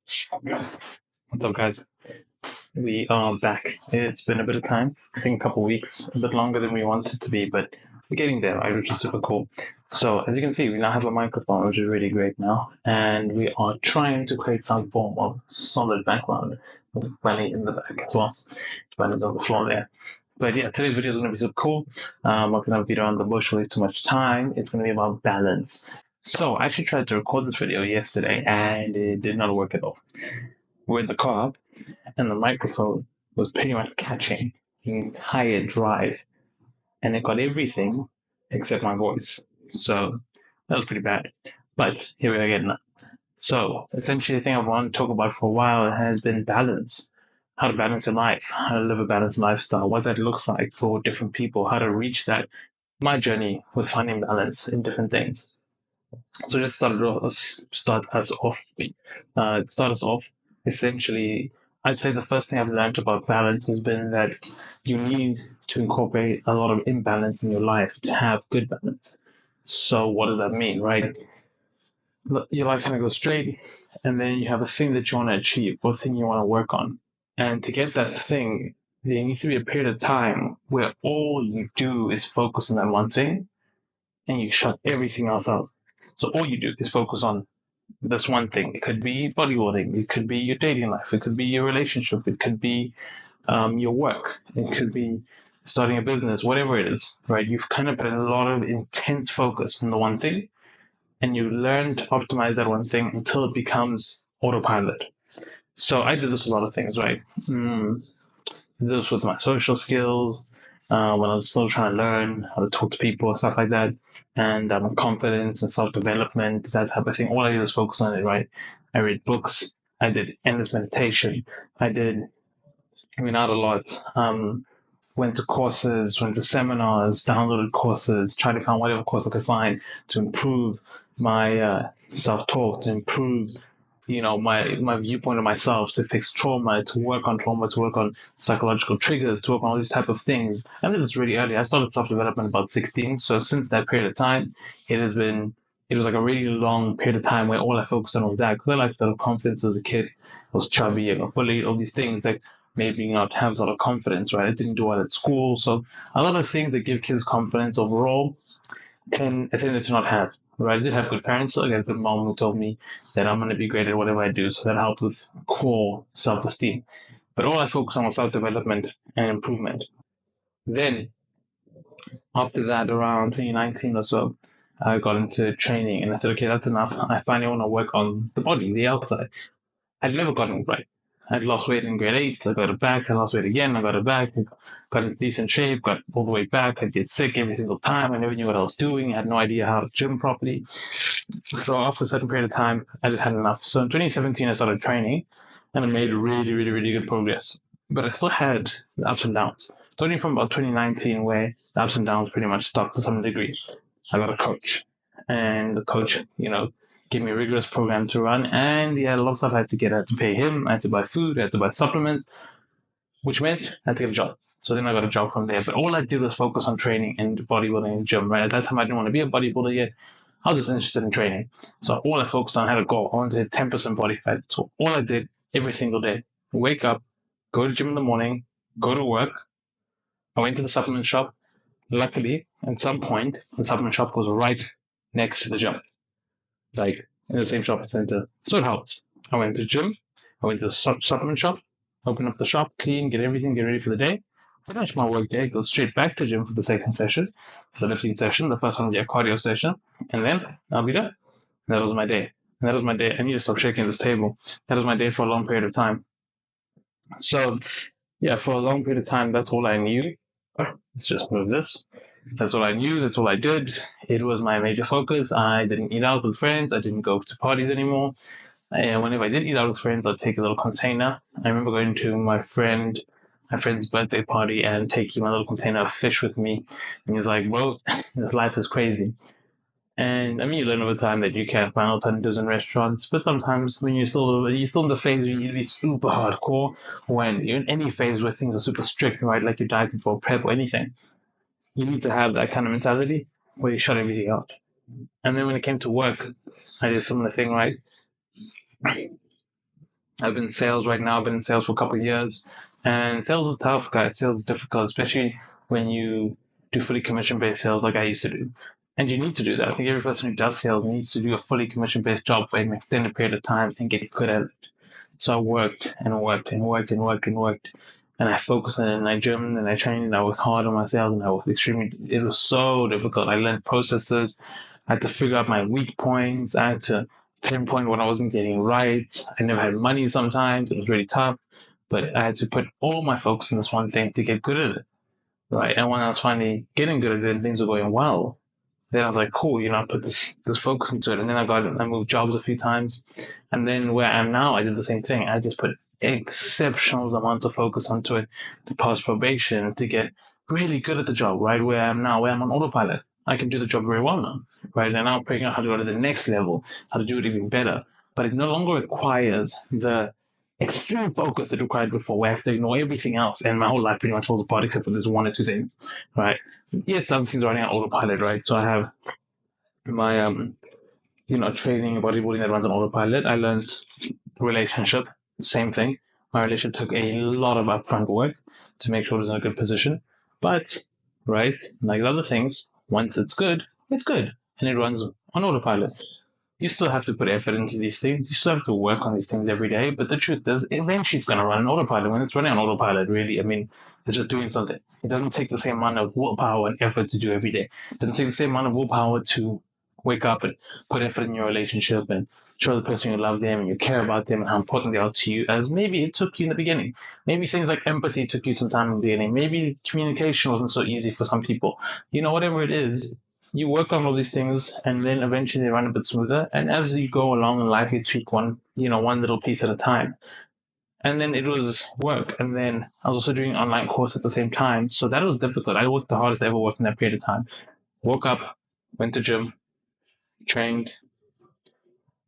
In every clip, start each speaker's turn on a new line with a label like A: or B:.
A: What's up, guys? We are back. It's been a bit of time, I think a couple of weeks, a bit longer than we wanted it to be, but we're getting there, right? Which is super cool. So, as you can see, we now have a microphone, which is really great now, and we are trying to create some form of solid background with Bunny in the back as well. Bunny's on the floor there. But yeah, today's video is going to be super cool. I'm not going to beat around the bush waste too much time. It's going to be about balance. So, I actually tried to record this video yesterday, and it did not work at all. We're in the car, and the microphone was pretty much catching the entire drive, and it got everything except my voice. So that was pretty bad. But here we are again. So essentially, the thing I've wanted to talk about for a while has been balance. How to balance your life, how to live a balanced lifestyle, what that looks like for different people, how to reach that. My journey with finding balance in different things. So just start us off. Essentially, I'd say the first thing I've learned about balance has been that you need to incorporate a lot of imbalance in your life to have good balance. So what does that mean, right? Your life kind of goes straight, and then you have a thing that you want to achieve, or thing you want to work on. And to get that thing, there needs to be a period of time where all you do is focus on that one thing, and you shut everything else out. So all you do is focus on this one thing. It could be bodybuilding. It could be your dating life. It could be your relationship. It could be your work. It could be starting a business, whatever it is, right? You've kind of put a lot of intense focus on the one thing, and you learn to optimize that one thing until it becomes autopilot. So I did this with a lot of things, right? This with my social skills, when I was still trying to learn how to talk to people and stuff like that, and confidence and self development, that type of thing. All I did was focus on it, right? I read books, I did endless meditation, I went out a lot, went to courses, went to seminars, downloaded courses, tried to find whatever course I could find to improve my self talk, to improve my viewpoint of myself, to fix trauma, to work on psychological triggers, to work on all these type of things. And this was really early. I started self-development about 16. So since that period of time, it was like a really long period of time where all I focused on was that. Because I liked a lot of confidence as a kid. I was chubby, I got bullied, all these things that made me not have a lot of confidence, right? I didn't do well at school. So a lot of things that give kids confidence overall I tended to not have. Right? I did have good parents. So I got a good mom who told me that I'm going to be great at whatever I do. So that helped with core self-esteem. But all I focused on was self-development and improvement. Then after that, around 2019 or so, I got into training and I said, okay, that's enough. I finally want to work on the body, the outside. I'd never gotten it right. I'd lost weight in grade 8, I got it back, I lost weight again, I got it back, got in decent shape, got all the way back, I'd get sick every single time, I never knew what I was doing, I had no idea how to gym properly. So after a certain period of time, I just had enough. So in 2017, I started training, and I made really, really, really good progress. But I still had the ups and downs. Starting from about 2019, where the ups and downs pretty much stopped to some degree. I got a coach, and the coach, gave me a rigorous program to run, and he had a lot of stuff I had to get. I had to pay him, I had to buy food, I had to buy supplements, which meant I had to get a job. So then I got a job from there. But all I did was focus on training and bodybuilding and gym, right? At that time, I didn't want to be a bodybuilder yet. I was just interested in training. So all I focused on, I had a goal. I wanted to hit 10% body fat. So all I did every single day, wake up, go to gym in the morning, go to work. I went to the supplement shop. Luckily, at some point, the supplement shop was right next to the gym, like in the same shopping center. So it helped. I went to the gym. I went to the supplement shop, open up the shop, clean, get everything, get ready for the day. Finish my work day, go straight back to the gym for the second session, the lifting session. The first one will be a cardio session, and then I'll be done. That was my day. That was my day. I need to stop shaking this table. That was my day for a long period of time. So, yeah, for a long period of time, that's all I knew. Let's just move this. That's all I knew. That's all I did. It was my major focus. I didn't eat out with friends. I didn't go to parties anymore. And whenever I did eat out with friends, I'd take a little container. I remember going to my friend's birthday party and taking my little container of fish with me. And he was like, bro, this life is crazy. And I mean, you learn over time that you can find alternatives in restaurants, but sometimes when you're still in the phase where you need to be super hardcore, when you're in any phase where things are super strict, right? Like you're dieting for prep or anything, you need to have that kind of mentality where you shut everything out. And then when it came to work, I did a similar thing, right? I've been in sales right now. I've been in sales for a couple of years, and sales is tough, guys. Sales is difficult, especially when you do fully commission-based sales like I used to do. And you need to do that. I think every person who does sales needs to do a fully commission-based job for an extended period of time and get good at it. So I worked and worked and worked and worked and worked. And I focused and I gymmed and I trained and I worked hard on myself and I was it was so difficult. I learned processes. I had to figure out my weak points. I had to pinpoint what I wasn't getting right. I never had money sometimes. It was really tough. But I had to put all my focus on this one thing to get good at it. Right. And when I was finally getting good at it and things were going well, then I was like, cool, I put this focus into it. And then I moved jobs a few times. And then where I am now, I did the same thing. I just put exceptional amounts of focus onto it to pass probation, to get really good at the job, right? Where I am now, where I'm on autopilot. I can do the job very well now, right? And now I'm figuring out how to go to the next level, how to do it even better. But it no longer requires the extreme focus that required before, where I have to ignore everything else. And my whole life pretty much falls apart except for this one or two things, right? Yes, everything's running on autopilot, right? So I have my training and bodybuilding that runs on autopilot. I learned relationship, same thing. My relationship took a lot of upfront work to make sure it was in a good position. But, right, like other things, once it's good. And it runs on autopilot. You still have to put effort into these things. You still have to work on these things every day. But the truth is, eventually it's going to run on autopilot. When it's running on autopilot, really, I mean, it's just doing something. It doesn't take the same amount of willpower and effort to do every day. It doesn't take the same amount of willpower to wake up and put effort in your relationship and show the person you love them and you care about them and how important they are to you as maybe it took you in the beginning. Maybe things like empathy took you some time in the beginning. Maybe communication wasn't so easy for some people. Whatever it is, you work on all these things and then eventually they run a bit smoother. And as you go along in life, you tweak one little piece at a time. And then it was work. And then I was also doing an online course at the same time. So that was difficult. I worked the hardest I ever worked in that period of time. Woke up, went to gym, trained,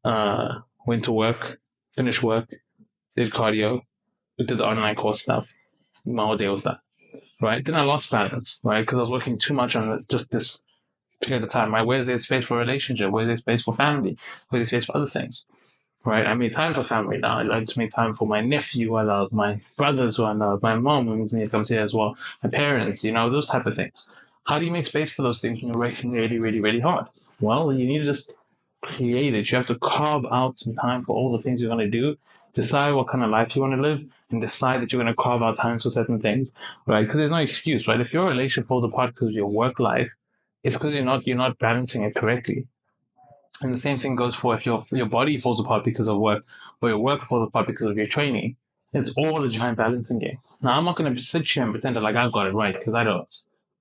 A: went to work, finished work, did cardio, did the online course stuff. My whole day was that. Right. Then I lost balance, right? Because I was working too much on just this period of time, right? Where's there space for a relationship? Where's there space for family? Where's there space for other things? Right? I made time for family now. I just make time for my nephew who I love, my brothers who I love, my mom who means me comes here as well, my parents, those type of things. How do you make space for those things when you're working really, really, really hard? Well, you need to just create it. You have to carve out some time for all the things you're going to do, decide what kind of life you want to live, and decide that you're going to carve out time for certain things, right? Because there's no excuse, right? If your relationship falls apart because of your work life, it's because you're not balancing it correctly. And the same thing goes for if your body falls apart because of work, or your work falls apart because of your training. It's all a giant balancing game. Now I'm not going to sit here and pretend that like I've got it right because I don't,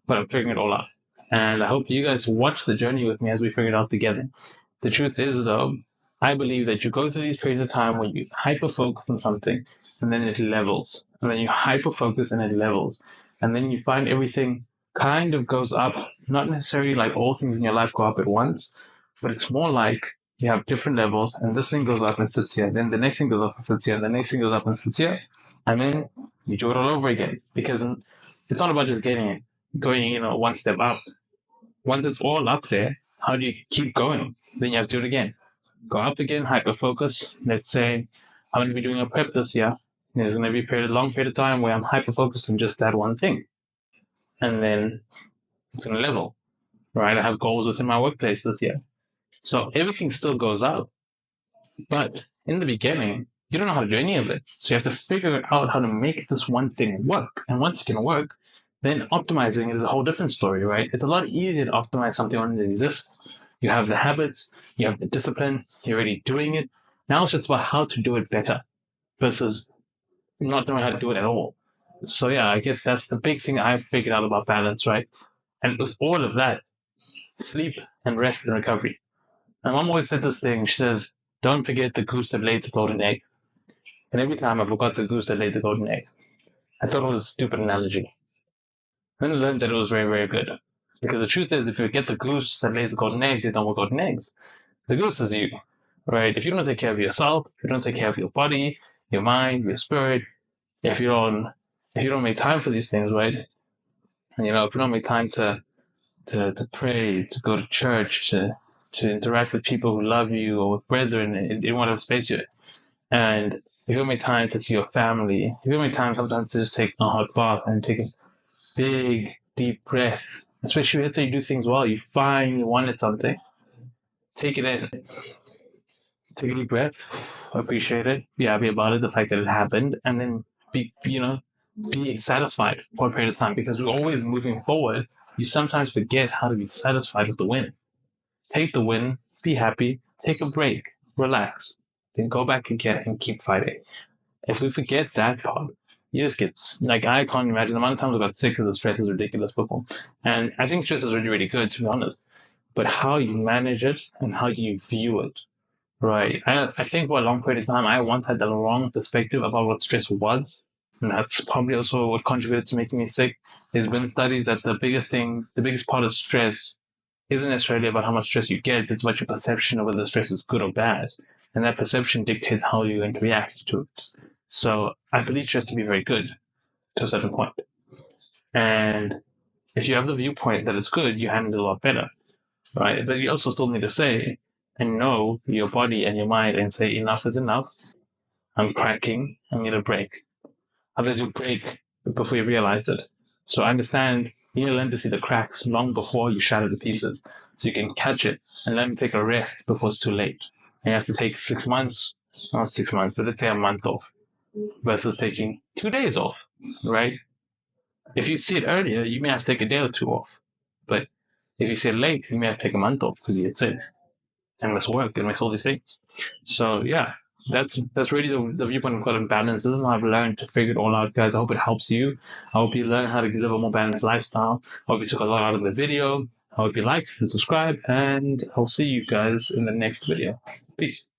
A: but I'm figuring it all out. And I hope you guys watch the journey with me as we figure it out together. The truth is, though, I believe that you go through these periods of time where you hyper focus on something, and then it levels, and then you hyper focus and it levels, and then you find everything kind of goes up. Not necessarily like all things in your life go up at once, but it's more like you have different levels, and this thing goes up and sits here, then the next thing goes up and sits here, and the next thing goes up and sits here, and then you do it all over again. Because it's not about just getting it, going, one step up. Once it's all up there, how do you keep going? Then you have to do it again. Go up again, hyper focus. Let's say I'm going to be doing a prep this year. There's going to be a long period of time where I'm hyper focused on just that one thing. And then it's going to level, right? I have goals within my workplace this year. So everything still goes up. But in the beginning, you don't know how to do any of it. So you have to figure out how to make this one thing work. And once it can work, then optimizing it is a whole different story, right? It's a lot easier to optimize something when it exists. You have the habits, you have the discipline, you're already doing it. Now it's just about how to do it better versus not knowing how to do it at all. So yeah, I guess that's the big thing I've figured out about balance, right? And with all of that, sleep and rest and recovery. My mom always said this thing. She says, "Don't forget the goose that laid the golden egg." And every time I forgot the goose that laid the golden egg, I thought it was a stupid analogy. Then I learned that it was very, very good. Because the truth is, if you get the goose that lays the golden eggs, you don't want golden eggs. The goose is you, right? If you don't take care of yourself, if you don't take care of your body, your mind, your spirit, if you don't make time for these things, right? And if you don't make time to pray, to go to church, to interact with people who love you or with brethren in whatever space you're in. And if you make time to see your family, if you make time sometimes to just take a hot bath and take a big, deep breath, especially let's say you do things well, you finally wanted something, take it in, take a deep breath, appreciate it, be happy about it, the fact that it happened, and then be satisfied for a period of time because we're always moving forward. You sometimes forget how to be satisfied with the win. Take the win, be happy, take a break, relax, then go back again and keep fighting. If we forget that part, you just get like I can't imagine the amount of times I got sick because the stress is ridiculous football. And I think stress is really, really good to be honest. But how you manage it and how you view it. Right. I think for a long period of time I once had the wrong perspective about what stress was. And that's probably also what contributed to making me sick. There's been studies that the biggest part of stress isn't necessarily about how much stress you get, it's about your perception of whether the stress is good or bad. And that perception dictates how you're going to react to it. So I believe stress to be very good to a certain point. And if you have the viewpoint that it's good, you handle it a lot better, right? But you also still need to say and know your body and your mind and say enough is enough. I'm cracking. I need a break. Others you break before you realize it. So understand you need to learn to see the cracks long before you shatter the pieces. So you can catch it and learn to take a rest before it's too late. And you have to take 6 months, not 6 months, but let's say a month off versus taking 2 days off, right? If you see it earlier, you may have to take a day or two off. But if you see it late, you may have to take a month off because it's it and miss work and miss all these things. So yeah, that's really the viewpoint of got balance. This is how I've learned to figure it all out, guys. I hope it helps you. I hope you learn how to live a more balanced lifestyle. I hope you took a lot out of the video. I hope you like and subscribe, and I'll see you guys in the next video. Peace.